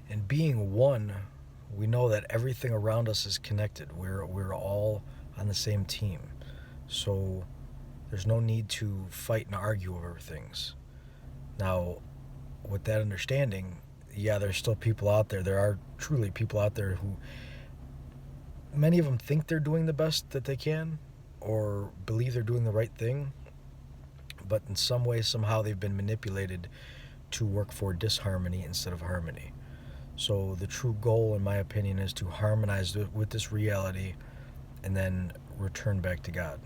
And being one, we know that everything around us is connected. We're all on the same team. So there's no need to fight and argue over things. Now, with that understanding, yeah, there's still people out there. There are truly people out there who, many of them think they're doing the best that they can or believe they're doing the right thing, but in some way, somehow, they've been manipulated to work for disharmony instead of harmony. So the true goal, in my opinion, is to harmonize with this reality and then return back to God.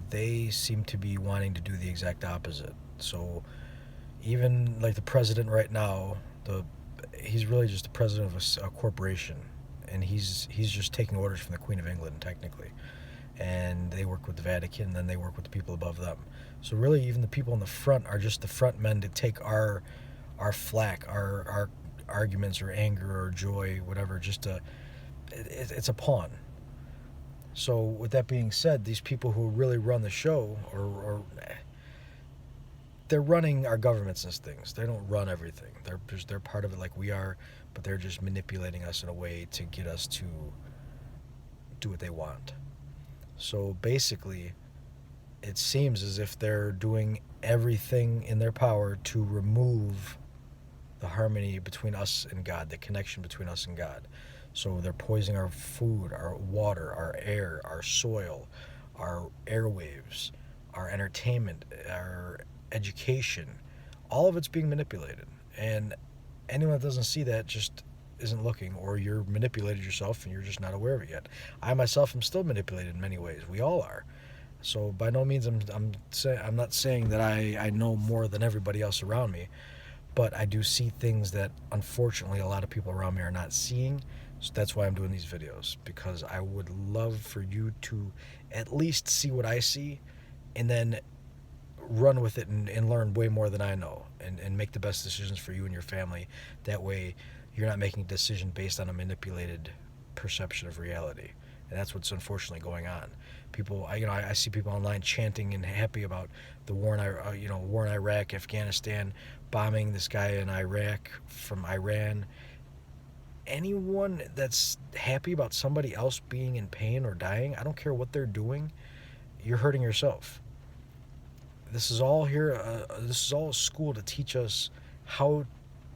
They seem to be wanting to do the exact opposite. So even like the president right now, he's really just the president of a corporation, and he's just taking orders from the Queen of England technically, and they work with the Vatican, and then they work with the people above them. So really, even the people in the front are just the front men to take our flack, our arguments or anger or joy, whatever. It's a pawn. So with that being said, these people who really run the show, or they're running our governments as things. They don't run everything. They're part of it like we are, but they're just manipulating us in a way to get us to do what they want. So basically, it seems as if they're doing everything in their power to remove the harmony between us and God, the connection between us and God. So they're poisoning our food, our water, our air, our soil, our airwaves, our entertainment, our education. All of it's being manipulated. And anyone that doesn't see that just isn't looking, or you're manipulated yourself and you're just not aware of it yet. I myself am still manipulated in many ways. We all are. So by no means I'm not saying that I know more than everybody else around me, but I do see things that unfortunately a lot of people around me are not seeing. So that's why I'm doing these videos, because I would love for you to at least see what I see and then run with it and learn way more than I know, and make the best decisions for you and your family. That way you're not making a decision based on a manipulated perception of reality. And that's what's unfortunately going on. People, I see people online chanting and happy about the war in Iraq, Afghanistan, bombing this guy in Iraq from Iran. Anyone that's happy about somebody else being in pain or dying, I don't care what they're doing, you're hurting yourself. This is all here. This is all a school to teach us how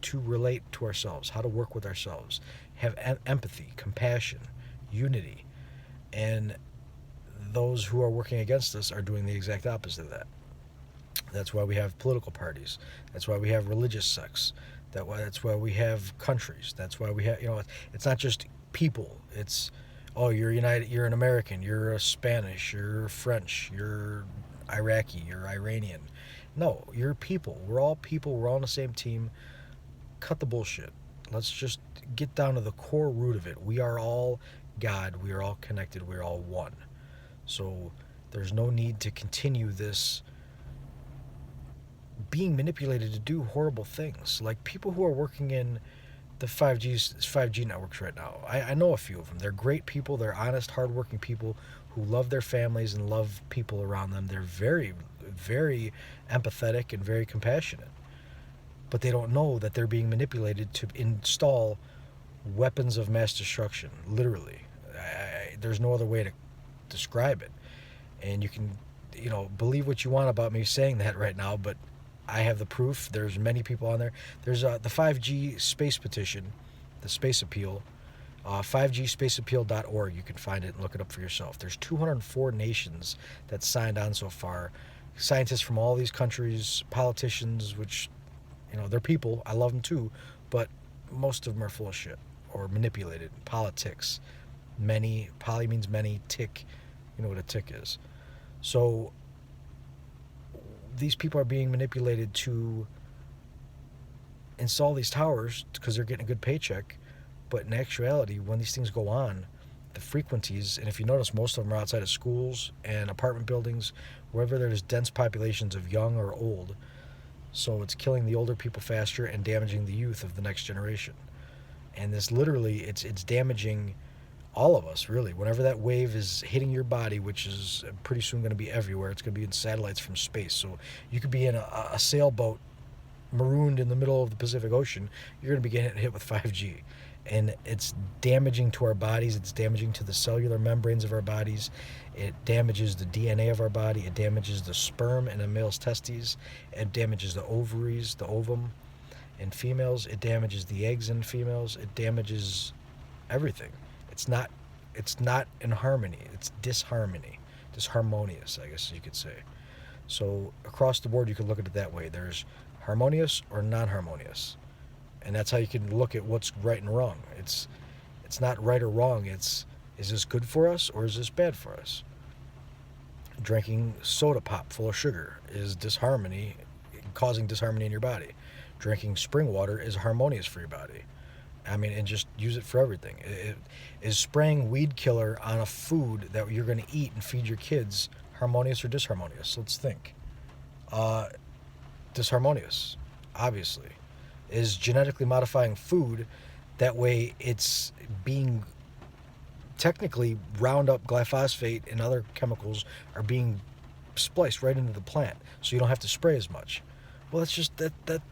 to relate to ourselves, how to work with ourselves, have empathy, compassion, unity. And those who are working against us are doing the exact opposite of that. That's why we have political parties. That's why we have religious sects. That's why we have countries. That's why we have, it's not just people. It's, oh, you're United, you're an American, you're a Spanish, you're French, you're Iraqi, you're Iranian. No, you're people. We're all people. We're all on the same team. Cut the bullshit. Let's just get down to the core root of it. We are all God. We are all connected. We're all one. So there's no need to continue this being manipulated to do horrible things. Like people who are working in the 5G networks right now. I know a few of them. They're great people. They're honest, hardworking people who love their families and love people around them. They're very, very empathetic and very compassionate. But they don't know that they're being manipulated to install weapons of mass destruction, literally. There's no other way to describe it. And you can, believe what you want about me saying that right now, but I have the proof. There's many people on there. There's the 5G space petition, the space appeal, 5gspaceappeal.org. You can find it and look it up for yourself. There's 204 nations that signed on so far. Scientists from all these countries, politicians, which, they're people. I love them too, but most of them are full of shit or manipulated. Politics. Many, poly means many, tick, you know what a tick is. So these people are being manipulated to install these towers because they're getting a good paycheck. But in actuality, when these things go on, the frequencies, and if you notice, most of them are outside of schools and apartment buildings, wherever there's dense populations of young or old. So it's killing the older people faster and damaging the youth of the next generation. And this literally, it's damaging all of us, really. Whenever that wave is hitting your body, which is pretty soon going to be everywhere, it's going to be in satellites from space. So you could be in a sailboat marooned in the middle of the Pacific Ocean, you're going to be getting hit with 5G. And it's damaging to our bodies. It's damaging to the cellular membranes of our bodies. It damages the DNA of our body. It damages the sperm in a male's testes. It damages the ovaries, the ovum in females. It damages the eggs in females. It damages everything. It's not it's not in harmony. It's disharmony. Disharmonious, I guess you could say. So across the board you could look at it that way. There's harmonious or non-harmonious. And that's how you can look at what's right and wrong. It's not right or wrong. It's, is this good for us or is this bad for us? Drinking soda pop full of sugar is disharmony, causing disharmony in your body. Drinking spring water is harmonious for your body. I mean, and just use it for everything. Is spraying weed killer on a food that you're going to eat and feed your kids harmonious or disharmonious? Let's think. Disharmonious, obviously. Is genetically modifying food, that way it's being technically Roundup, glyphosate, and other chemicals are being spliced right into the plant, so you don't have to spray as much. Well, that's just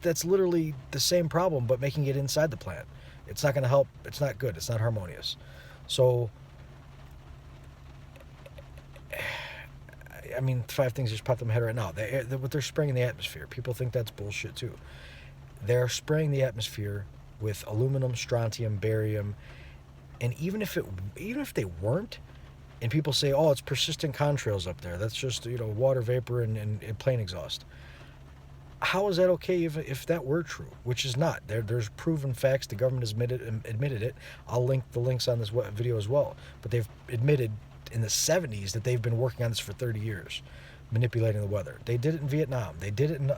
that's literally the same problem, but making it inside the plant. It's not going to help. It's not good. It's not harmonious. So, I mean, 5 things just popped in my head right now. What they're spraying in the atmosphere, people think that's bullshit too. They're spraying the atmosphere with aluminum, strontium, barium, and even if they weren't, and people say, oh, it's persistent contrails up there, that's just, water vapor and plane exhaust. How is that okay if that were true? Which is not. There's proven facts. The government has admitted it. I'll link the links on this video as well. But they've admitted in the 70s that they've been working on this for 30 years, manipulating the weather. They did it in Vietnam. They did it in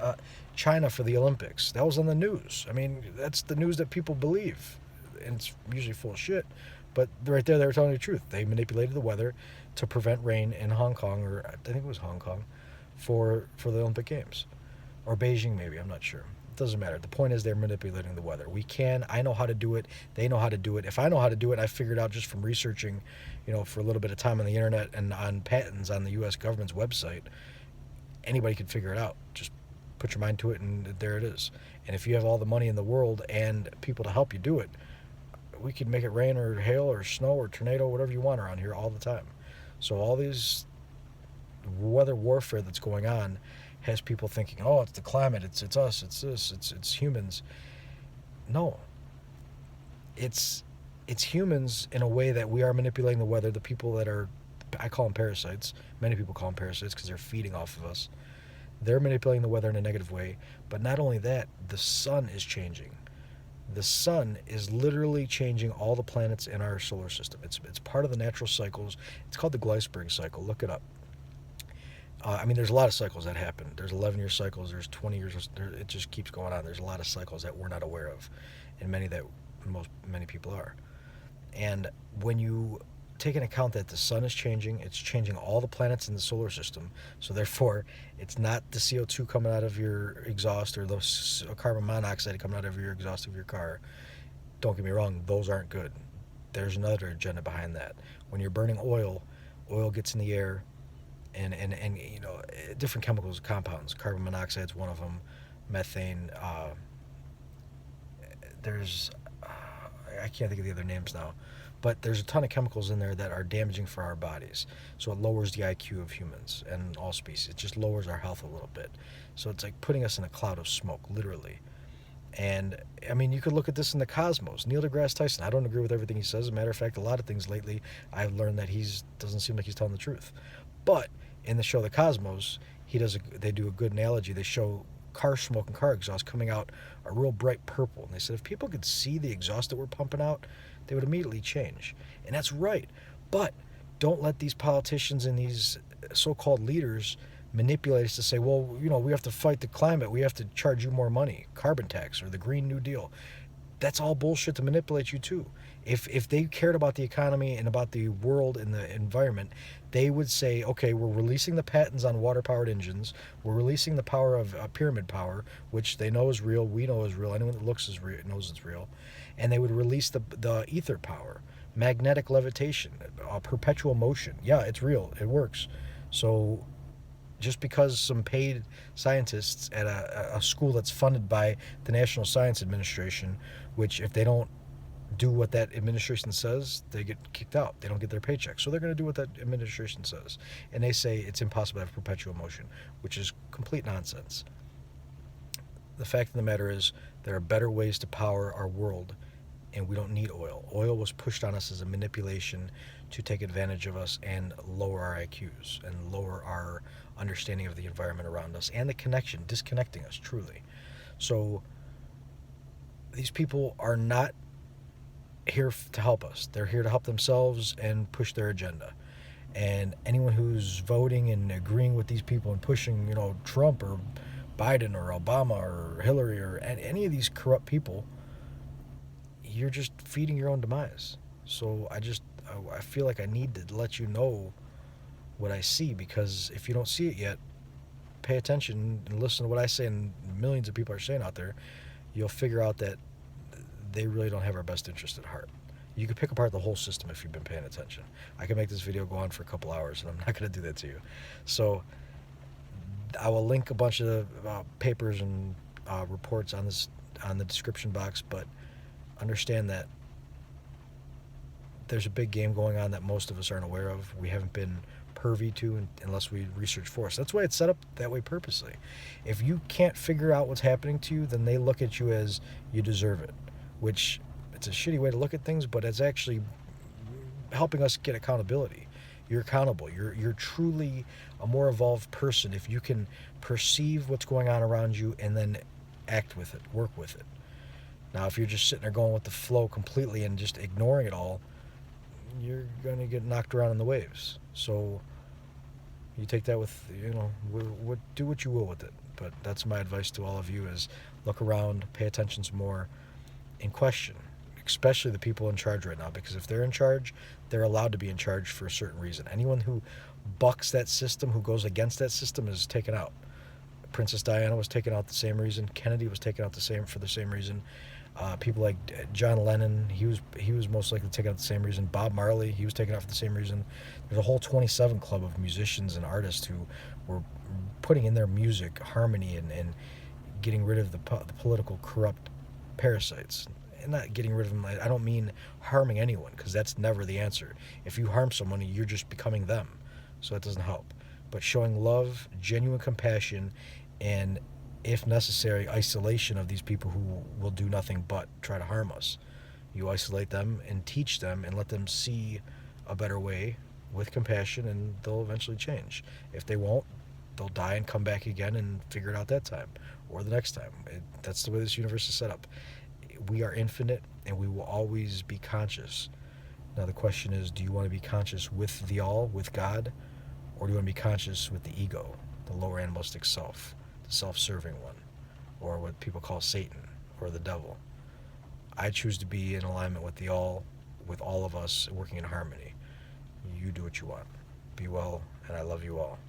China for the Olympics. That was on the news. I mean, that's the news that people believe. And it's usually full of shit. But right there, they were telling the truth. They manipulated the weather to prevent rain in Hong Kong, or I think it was Hong Kong, for the Olympic Games. Or Beijing, maybe. I'm not sure. It doesn't matter. The point is they're manipulating the weather. I know how to do it. They know how to do it. If I know how to do it, I figured out just from researching, for a little bit of time on the internet and on patents on the U.S. government's website. Anybody can figure it out. Just put your mind to it, and there it is. And if you have all the money in the world and people to help you do it, we could make it rain or hail or snow or tornado, whatever you want around here all the time. So all these weather warfare that's going on has people thinking, oh, it's the climate, it's us, it's this, it's humans. No. It's humans in a way that we are manipulating the weather. The people that are, I call them parasites. Many people call them parasites because they're feeding off of us. They're manipulating the weather in a negative way. But not only that, the sun is changing. The sun is literally changing all the planets in our solar system. It's part of the natural cycles. It's called the Gleissberg cycle. Look it up. There's a lot of cycles that happen. There's 11-year cycles. There's 20 years. It just keeps going on. There's a lot of cycles that we're not aware of, and many people are. And when you take into account that the sun is changing, it's changing all the planets in the solar system. So therefore, it's not the CO2 coming out of your exhaust or the carbon monoxide coming out of your exhaust of your car. Don't get me wrong; those aren't good. There's another agenda behind that. When you're burning oil gets in the air. And different chemicals, compounds. Carbon monoxide is one of them. Methane. There's, I can't think of the other names now, but there's a ton of chemicals in there that are damaging for our bodies. So it lowers the IQ of humans and all species. It just lowers our health a little bit. So it's like putting us in a cloud of smoke, literally. And you could look at this in the cosmos. Neil deGrasse Tyson, I don't agree with everything he says. As a matter of fact, a lot of things lately I've learned that doesn't seem like he's telling the truth. But in the show The Cosmos, they do a good analogy. They show car smoke and car exhaust coming out a real bright purple. And they said if people could see the exhaust that we're pumping out, they would immediately change. And that's right. But don't let these politicians and these so-called leaders manipulate us to say, well, we have to fight the climate. We have to charge you more money, carbon tax or the Green New Deal. That's all bullshit to manipulate you too. If they cared about the economy and about the world and the environment, they would say, okay, we're releasing the patents on water-powered engines. We're releasing the power of pyramid power, which they know is real. We know is real. Anyone that looks knows it's real. And they would release the ether power, magnetic levitation, perpetual motion. Yeah, it's real. It works. So just because some paid scientists at a school that's funded by the National Science Administration, which if they don't do what that administration says, they get kicked out. They don't get their paycheck. So they're going to do what that administration says. And they say it's impossible to have perpetual motion, which is complete nonsense. The fact of the matter is there are better ways to power our world, and we don't need oil. Oil was pushed on us as a manipulation to take advantage of us and lower our IQs and lower our understanding of the environment around us and the connection, disconnecting us truly. So these people are not here to help us. They're here to help themselves and push their agenda. And anyone who's voting and agreeing with these people and pushing, Trump or Biden or Obama or Hillary or any of these corrupt people, you're just feeding your own demise. So I feel like I need to let you know what I see, because if you don't see it yet, pay attention and listen to what I say and millions of people are saying out there. You'll figure out that they really don't have our best interest at heart. You can pick apart the whole system if you've been paying attention. I can make this video go on for a couple hours, and I'm not going to do that to you. So I will link a bunch of papers and reports on the description box, but understand that there's a big game going on that most of us aren't aware of. We haven't been privy to unless we research for us. That's why it's set up that way purposely. If you can't figure out what's happening to you, then they look at you as you deserve it, which it's a shitty way to look at things, but it's actually helping us get accountability. You're accountable. You're truly a more evolved person if you can perceive what's going on around you and then act with it, work with it. Now, if you're just sitting there going with the flow completely and just ignoring it all, you're going to get knocked around in the waves. So you take that with, do what you will with it. But that's my advice to all of you is look around, pay attention some more, and question, especially the people in charge right now, because if they're in charge, they're allowed to be in charge for a certain reason. Anyone who bucks that system, who goes against that system, is taken out. Princess Diana was taken out the same reason. Kennedy was taken out for the same reason. People like John Lennon, he was most likely taken out the same reason. Bob Marley, he was taken out for the same reason. There's a whole 27 club of musicians and artists who were putting in their music harmony and getting rid of the political corrupt parasites. And not getting rid of them, I don't mean harming anyone, because that's never the answer. If you harm someone, you're just becoming them. So that doesn't help. But showing love, genuine compassion, and if necessary, isolation of these people who will do nothing but try to harm us. You isolate them and teach them and let them see a better way with compassion, and they'll eventually change. If they won't, they'll die and come back again and figure it out that time or the next time. That's the way this universe is set up. We are infinite, and we will always be conscious. Now the question is, do you want to be conscious with the all, with God, or do you want to be conscious with the ego, the lower animalistic self, the self-serving one, or what people call Satan or the devil? I choose to be in alignment with the all, with all of us working in harmony. You do what you want. Be well, and I love you all.